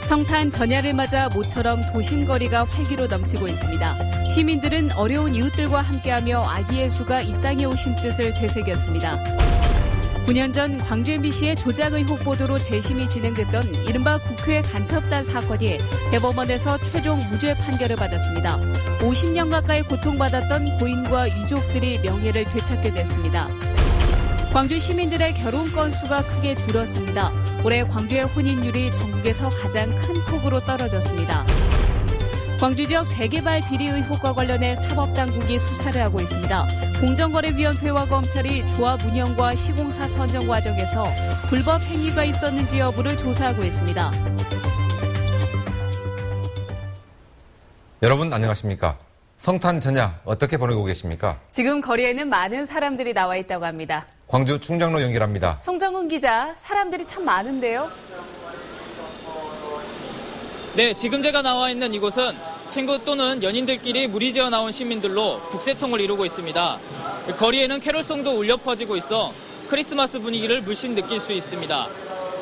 성탄 전야를 맞아 모처럼 도심 거리가 활기로 넘치고 있습니다. 시민들은 어려운 이웃들과 함께하며 아기 예수가 이 땅에 오신 뜻을 되새겼습니다. 9년 전 광주 MBC의 조작 의혹 보도로 재심이 진행됐던 이른바 국회 간첩단 사건이 대법원에서 최종 무죄 판결을 받았습니다. 50년 가까이 고통받았던 고인과 유족들이 명예를 되찾게 됐습니다. 광주 시민들의 결혼 건수가 크게 줄었습니다. 올해 광주의 혼인율이 전국에서 가장 큰 폭으로 떨어졌습니다. 광주 지역 재개발 비리 의혹과 관련해 사법당국이 수사를 하고 있습니다. 공정거래위원회와 검찰이 조합 운영과 시공사 선정 과정에서 불법 행위가 있었는지 여부를 조사하고 있습니다. 여러분 안녕하십니까? 성탄 전야 어떻게 보내고 계십니까? 지금 거리에는 많은 사람들이 나와 있다고 합니다. 광주 충정로 연결합니다. 송정훈 기자, 사람들이 참 많은데요? 네, 지금 제가 나와 있는 이곳은 친구 또는 연인들끼리 무리지어 나온 시민들로 북새통을 이루고 있습니다. 거리에는 캐롤송도 울려 퍼지고 있어 크리스마스 분위기를 물씬 느낄 수 있습니다.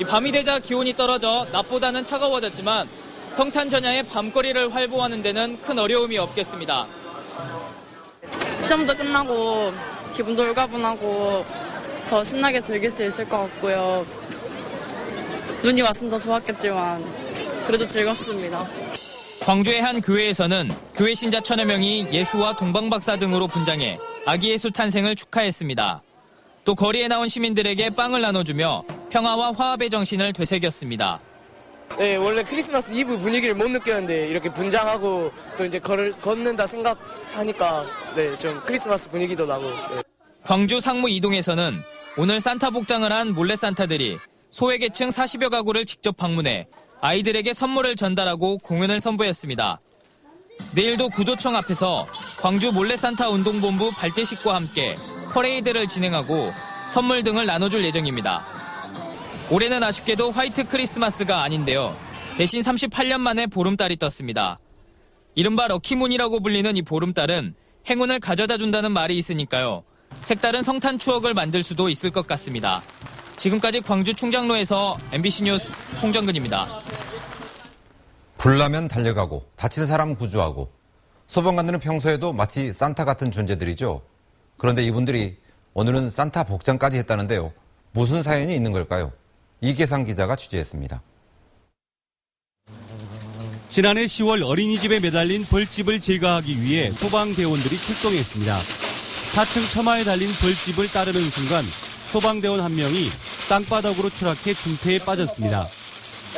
밤이 되자 기온이 떨어져 낮보다는 차가워졌지만 성탄 전야의 밤거리를 활보하는 데는 큰 어려움이 없겠습니다. 시험도 끝나고 기분도 홀가분하고 더 신나게 즐길 수 있을 것 같고요. 눈이 왔으면 더 좋았겠지만 그래도 즐겁습니다. 광주의 한 교회에서는 교회 신자 1000여 명이 예수와 동방박사 등으로 분장해 아기 예수 탄생을 축하했습니다. 또 거리에 나온 시민들에게 빵을 나눠주며 평화와 화합의 정신을 되새겼습니다. 네, 원래 크리스마스 이브 분위기를 못 느꼈는데 이렇게 분장하고 또 이제 걷는다 생각하니까 네, 좀 크리스마스 분위기도 나고. 네. 광주 상무 이동에서는 오늘 산타 복장을 한 몰래 산타들이 소외계층 40여 가구를 직접 방문해 아이들에게 선물을 전달하고 공연을 선보였습니다. 내일도 구도청 앞에서 광주 몰래 산타 운동본부 발대식과 함께 퍼레이드를 진행하고 선물 등을 나눠줄 예정입니다. 올해는 아쉽게도 화이트 크리스마스가 아닌데요. 대신 38년 만에 보름달이 떴습니다. 이른바 럭키문이라고 불리는 이 보름달은 행운을 가져다 준다는 말이 있으니까요. 색다른 성탄 추억을 만들 수도 있을 것 같습니다. 지금까지 광주 충정로에서 MBC 뉴스 송정근입니다. 불나면 달려가고 다친 사람 구조하고 소방관들은 평소에도 마치 산타 같은 존재들이죠. 그런데 이분들이 오늘은 산타 복장까지 했다는데요. 무슨 사연이 있는 걸까요? 이계상 기자가 취재했습니다. 지난해 10월 어린이집에 매달린 벌집을 제거하기 위해 소방대원들이 출동했습니다. 4층 처마에 달린 벌집을 따르는 순간 소방대원 한 명이 땅바닥으로 추락해 중태에 빠졌습니다.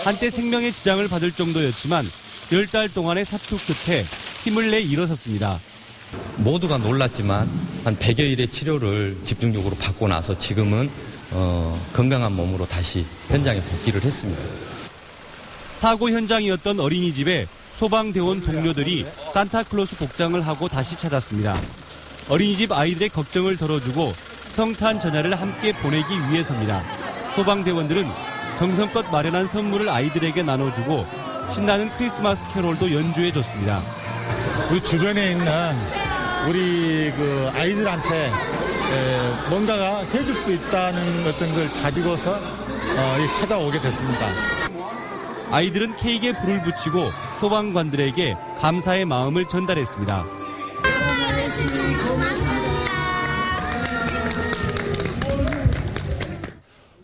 한때 생명의 지장을 받을 정도였지만 10달 동안의 사투 끝에 힘을 내 일어섰습니다. 모두가 놀랐지만 한 100여일의 치료를 집중적으로 받고 나서 지금은 건강한 몸으로 다시 현장에 복귀를 했습니다. 사고 현장이었던 어린이집에 소방대원 동료들이 산타클로스 복장을 하고 다시 찾았습니다. 어린이집 아이들의 걱정을 덜어주고 성탄 전야를 함께 보내기 위해서입니다. 소방대원들은 정성껏 마련한 선물을 아이들에게 나눠주고 신나는 크리스마스 캐롤도 연주해줬습니다. 우리 주변에 있는 우리 아이들한테 뭔가가 해줄 수 있다는 어떤 걸 가지고서 찾아오게 됐습니다. 아이들은 케이크에 불을 붙이고 소방관들에게 감사의 마음을 전달했습니다.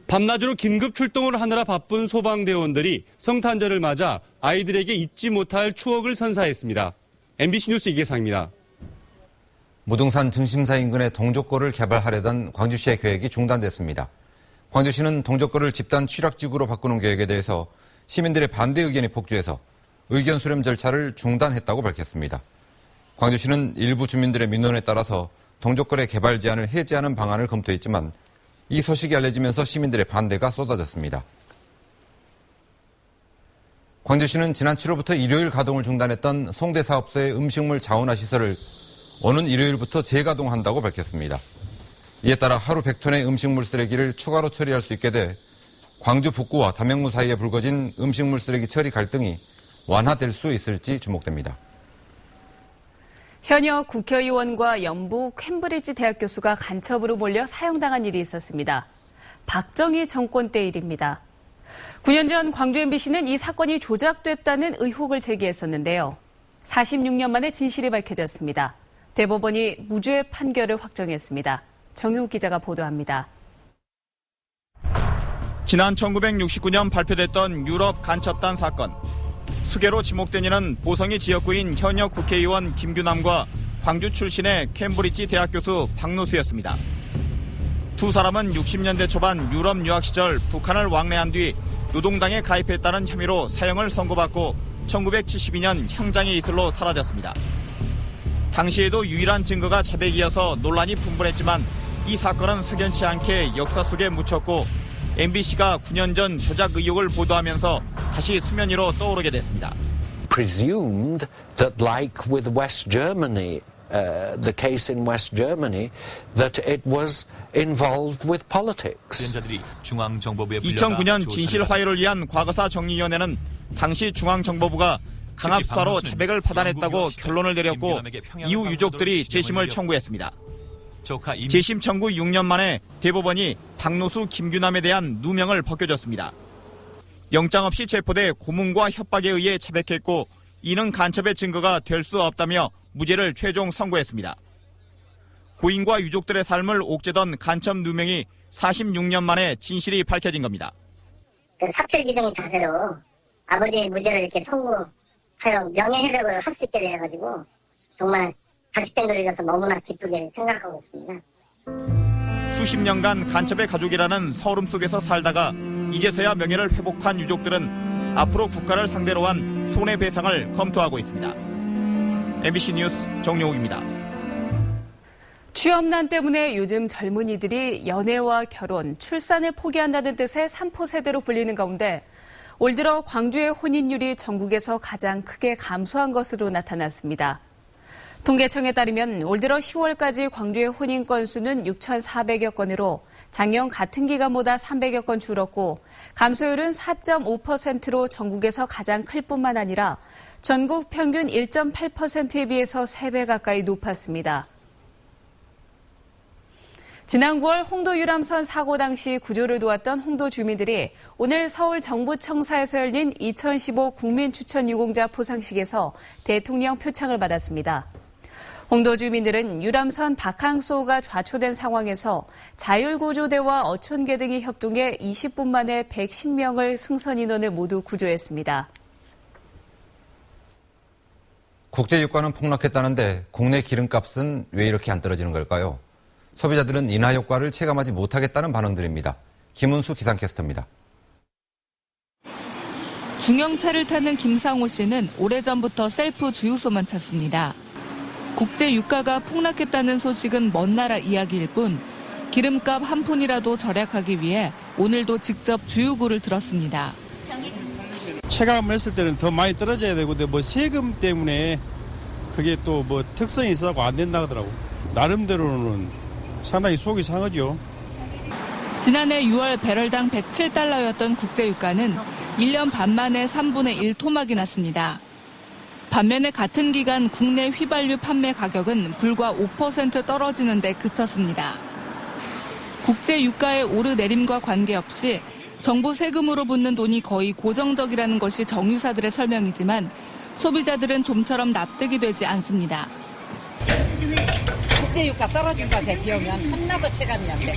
밤낮으로 긴급 출동을 하느라 바쁜 소방대원들이 성탄절을 맞아 아이들에게 잊지 못할 추억을 선사했습니다. MBC 뉴스 이계상입니다. 무등산 증심사 인근에 동족골을 개발하려던 광주시의 계획이 중단됐습니다. 광주시는 동족골을 집단 취락지구로 바꾸는 계획에 대해서 시민들의 반대 의견이 폭주해서 의견 수렴 절차를 중단했다고 밝혔습니다. 광주시는 일부 주민들의 민원에 따라서 동족골의 개발 제한을 해제하는 방안을 검토했지만 이 소식이 알려지면서 시민들의 반대가 쏟아졌습니다. 광주시는 지난 7월부터 일요일 가동을 중단했던 송대사업소의 음식물 자원화 시설을 오는 일요일부터 재가동한다고 밝혔습니다. 이에 따라 하루 100톤의 음식물 쓰레기를 추가로 처리할 수 있게 돼 광주 북구와 담양무 사이에 불거진 음식물 쓰레기 처리 갈등이 완화될 수 있을지 주목됩니다. 현역 국회의원과 연북 캠브리지 대학 교수가 간첩으로 몰려 사형당한 일이 있었습니다. 박정희 정권 때 일입니다. 9년 전 광주 MBC는 이 사건이 조작됐다는 의혹을 제기했었는데요. 46년 만에 진실이 밝혀졌습니다. 대법원이 무죄 판결을 확정했습니다. 정효 기자가 보도합니다. 지난 1969년 발표됐던 유럽 간첩단 사건. 수괴로 지목된 이는 보성이 지역구인 현역 국회의원 김규남과 광주 출신의 캠브리지 대학 교수 박노수였습니다. 두 사람은 60년대 초반 유럽 유학 시절 북한을 왕래한 뒤 노동당에 가입했다는 혐의로 사형을 선고받고 1972년 형장의 이슬로 사라졌습니다. 당시에도 유일한 증거가 자백이어서 논란이 분분했지만 이 사건은 석연치 않게 역사 속에 묻혔고 MBC가 9년 전 조작 의혹을 보도하면서 다시 수면 위로 떠오르게 됐습니다. Presumed that like with West Germany, the case in West Germany, that it was involved with politics. 2009년 진실 화해를 위한 과거사 정리위원회는 당시 중앙정보부가 강압수사로 자백을 받아냈다고 결론을 내렸고 이후 유족들이 재심을 청구했습니다. 재심 청구 6년 만에 대법원이 박노수, 김규남에 대한 누명을 벗겨줬습니다. 영장 없이 체포돼 고문과 협박에 의해 자백했고 이는 간첩의 증거가 될 수 없다며 무죄를 최종 선고했습니다. 고인과 유족들의 삶을 옥죄던 간첩 누명이 46년 만에 진실이 밝혀진 겁니다. 삽질기정의 자세로 아버지의 무죄를 이렇게 청구하여 명예회복을 할 수 있게 돼가지고 정말 자식된 돌이라서 너무나 기쁘게 생각하고 있습니다. 수십 년간 간첩의 가족이라는 서름 속에서 살다가 이제서야 명예를 회복한 유족들은 앞으로 국가를 상대로 한 손해배상을 검토하고 있습니다. MBC 뉴스 정용욱입니다. 취업난 때문에 요즘 젊은이들이 연애와 결혼, 출산을 포기한다는 뜻의 3포 세대로 불리는 가운데 올 들어 광주의 혼인율이 전국에서 가장 크게 감소한 것으로 나타났습니다. 통계청에 따르면 올 들어 10월까지 광주의 혼인 건수는 6,400여 건으로 작년 같은 기간보다 300여 건 줄었고 감소율은 4.5%로 전국에서 가장 클 뿐만 아니라 전국 평균 1.8%에 비해서 3배 가까이 높았습니다. 지난 9월 홍도 유람선 사고 당시 구조를 도왔던 홍도 주민들이 오늘 서울 정부청사에서 열린 2015 국민추천 유공자 포상식에서 대통령 표창을 받았습니다. 홍도 주민들은 유람선 박항소가 좌초된 상황에서 자율구조대와 어촌계 등이 협동해 20분 만에 110명을 승선 인원을 모두 구조했습니다. 국제유가는 폭락했다는데 국내 기름값은 왜 이렇게 안 떨어지는 걸까요? 소비자들은 인하 효과를 체감하지 못하겠다는 반응들입니다. 김은수 기상캐스터입니다. 중형차를 타는 김상호 씨는 오래전부터 셀프 주유소만 찾습니다. 국제 유가가 폭락했다는 소식은 먼 나라 이야기일 뿐 기름값 한 푼이라도 절약하기 위해 오늘도 직접 주유구를 들었습니다. 체감을 했을 때는 더 많이 떨어져야 되고 뭐 세금 때문에 그게 또 뭐 특성이 있어서 안 된다 하더라고. 나름대로는 상당히 속이 상하죠. 지난해 6월 배럴당 107달러였던 국제유가는 1년 반 만에 3분의 1 토막이 났습니다. 반면에 같은 기간 국내 휘발유 판매 가격은 불과 5% 떨어지는 데 그쳤습니다. 국제유가의 오르내림과 관계없이 정부 세금으로 붙는 돈이 거의 고정적이라는 것이 정유사들의 설명이지만 소비자들은 좀처럼 납득이 되지 않습니다. 국제유가 떨어진 것에 비하면 한나도 체감이 안 돼.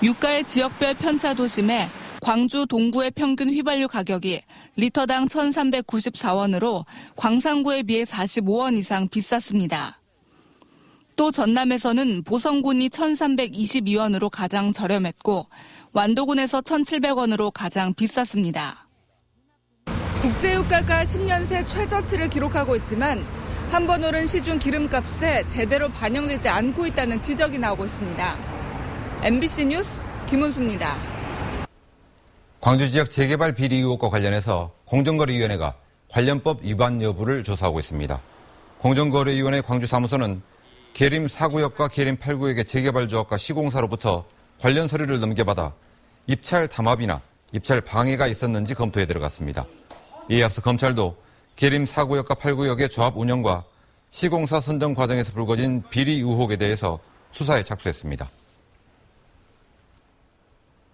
유가의 지역별 편차도 심해 광주 동구의 평균 휘발유 가격이 리터당 1,394원으로 광산구에 비해 45원 이상 비쌌습니다. 또 전남에서는 보성군이 1,322원으로 가장 저렴했고 완도군에서 1,700원으로 가장 비쌌습니다. 국제유가가 10년 새 최저치를 기록하고 있지만 한 번 오른 시중 기름값에 제대로 반영되지 않고 있다는 지적이 나오고 있습니다. MBC 뉴스 김은수입니다. 광주 지역 재개발 비리 의혹과 관련해서 공정거래위원회가 관련법 위반 여부를 조사하고 있습니다. 공정거래위원회 광주사무소는 계림 4구역과 계림 8구역의 재개발 조합과 시공사로부터 관련 서류를 넘겨받아 입찰 담합이나 입찰 방해가 있었는지 검토에 들어갔습니다. 이에 앞서 검찰도 계림 4구역과 8구역의 조합 운영과 시공사 선정 과정에서 불거진 비리 의혹에 대해서 수사에 착수했습니다.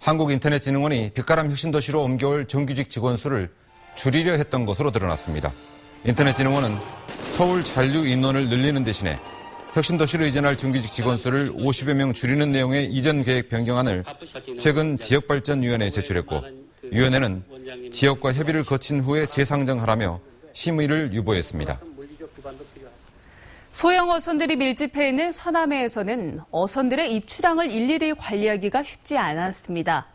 한국인터넷진흥원이 빛가람 혁신도시로 옮겨올 정규직 직원 수를 줄이려 했던 것으로 드러났습니다. 인터넷진흥원은 서울 잔류 인원을 늘리는 대신에 혁신도시로 이전할 정규직 직원 수를 50여 명 줄이는 내용의 이전 계획 변경안을 최근 지역발전위원회에 제출했고 위원회는 지역과 협의를 거친 후에 재상정하라며 심의를 유보했습니다. 소형 어선들이 밀집해 있는 서남해에서는 어선들의 입출항을 일일이 관리하기가 쉽지 않았습니다.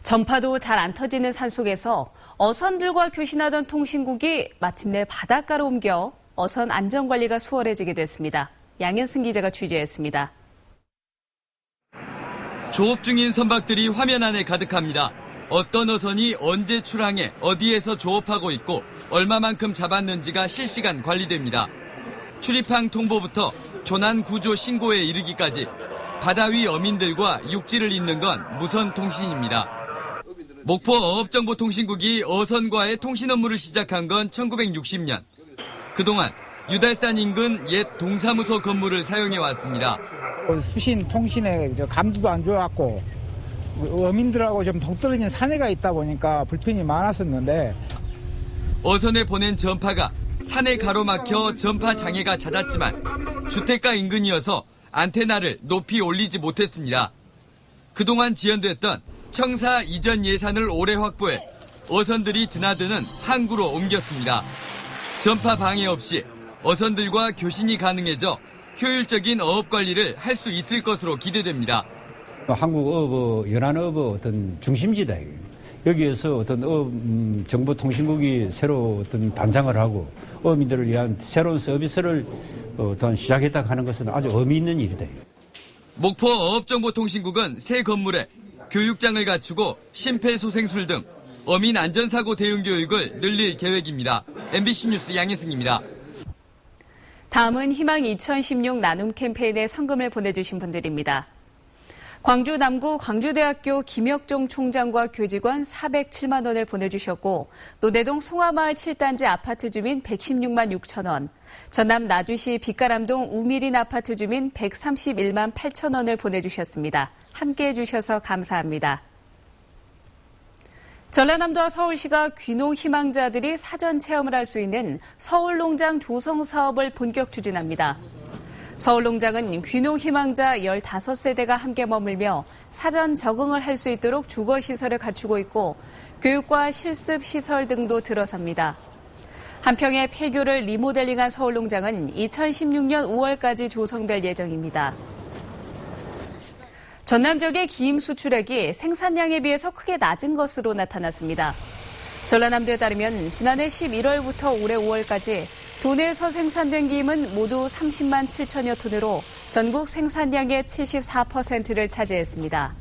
전파도 잘 안 터지는 산속에서 어선들과 교신하던 통신국이 마침내 바닷가로 옮겨 어선 안전관리가 수월해지게 됐습니다. 양현승 기자가 취재했습니다. 조업 중인 선박들이 화면 안에 가득합니다. 어떤 어선이 언제 출항해 어디에서 조업하고 있고 얼마만큼 잡았는지가 실시간 관리됩니다. 출입항 통보부터 조난 구조 신고에 이르기까지 바다 위 어민들과 육지를 잇는 건 무선 통신입니다. 목포 어업정보통신국이 어선과의 통신 업무를 시작한 건 1960년. 그동안 유달산 인근 옛 동사무소 건물을 사용해 왔습니다. 수신 통신에 감도도 안 좋았고 어민들하고 좀 동떨어진 산에가 있다 보니까 불편이 많았었는데 어선에 보낸 전파가 산에 가로막혀 전파 장애가 잦았지만 주택가 인근이어서 안테나를 높이 올리지 못했습니다. 그동안 지연됐던 청사 이전 예산을 올해 확보해 어선들이 드나드는 항구로 옮겼습니다. 전파 방해 없이 어선들과 교신이 가능해져 효율적인 어업 관리를 할 수 있을 것으로 기대됩니다. 한국 어업, 연안어업 어떤 중심지다. 여기에서 어떤 정보통신국이 새로 어떤 단장을 하고 어민들을 위한 새로운 서비스를 어떤 시작했다 하는 것은 아주 의미 있는 일이다. 목포 어업정보통신국은 새 건물에 교육장을 갖추고 심폐소생술 등 어민 안전사고 대응 교육을 늘릴 계획입니다. MBC 뉴스 양혜승입니다. 다음은 희망 2016 나눔 캠페인에 성금을 보내주신 분들입니다. 광주 남구 광주대학교 김혁종 총장과 교직원 407만 원을 보내주셨고 노대동 송화마을 7단지 아파트 주민 116만 6천 원, 전남 나주시 빛가람동 우미린 아파트 주민 131만 8천 원을 보내주셨습니다. 함께해 주셔서 감사합니다. 전라남도와 서울시가 귀농 희망자들이 사전 체험을 할 수 있는 서울농장 조성 사업을 본격 추진합니다. 서울농장은 귀농 희망자 15세대가 함께 머물며 사전 적응을 할 수 있도록 주거시설을 갖추고 있고 교육과 실습시설 등도 들어섭니다. 한평의 폐교를 리모델링한 서울농장은 2016년 5월까지 조성될 예정입니다. 전남 지역의 기임 수출액이 생산량에 비해서 크게 낮은 것으로 나타났습니다. 전라남도에 따르면 지난해 11월부터 올해 5월까지 도내에서 생산된 기임은 모두 30만 7천여 톤으로 전국 생산량의 74%를 차지했습니다.